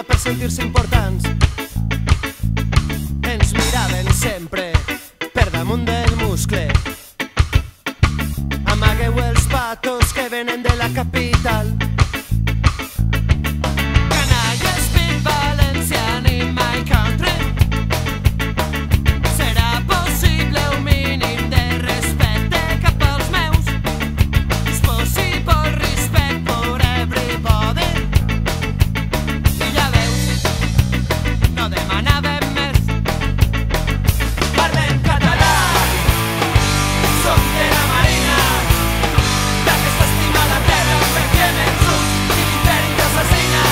l'aigua per sentir-se importants. Ens miraven sempre per damunt del muscle. Amagueu els patos que venen de la capital. Canalla, speak Valencian in my country. Serà possible un mínim de respecte cap als meus. Is possible respect for everybody. I ja veus, no demanàvem més. Parlem català, som de la Marina, d'aquesta estima la terra perquè menys i l'imperi t'assassina.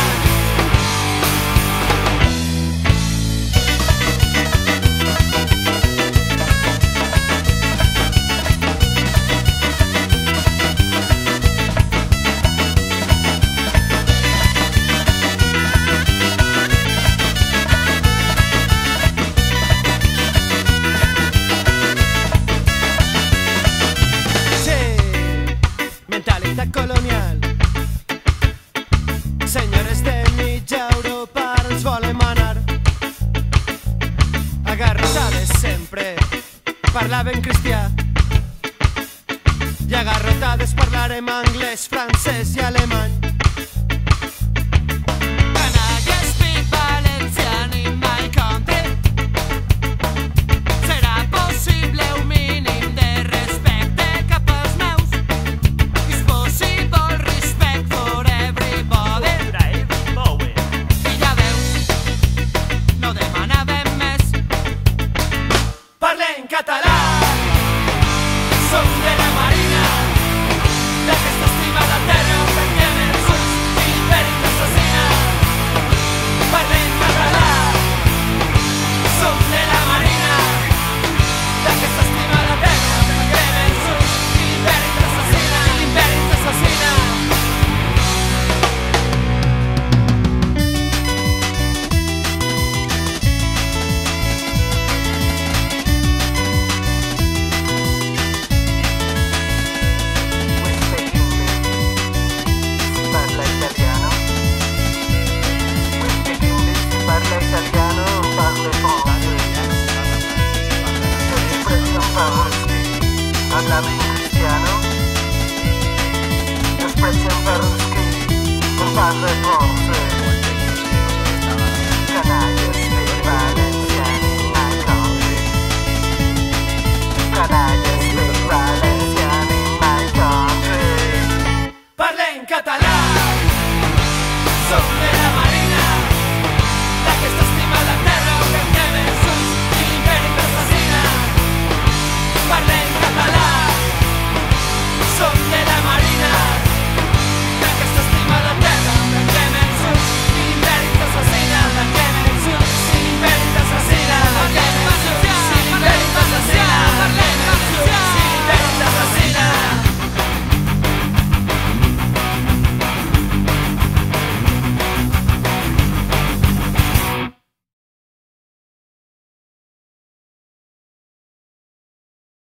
Mentalitat colonial. Senyores de mitja Europa ara ens volen manar. Agarrotades sempre parlaven cristià i agarrotades parlarem anglès, francès i alemany. Canalla, speak Valencian in my country. Serà possible un mínim de respecte cap als meus. Is possible respect for everybody. I ja veus, no demanàvem més. Parlem català, som de la Marina, d'aquesta estima la terra perquè menys i l'imperi t'assassina. Parlem català, som de la Marina, d'aquesta estima la terra perquè menys i l'imperi t'assassina. L'imperi t'assassina. Parlami in cristiano, espressione per ruski, non parla forse.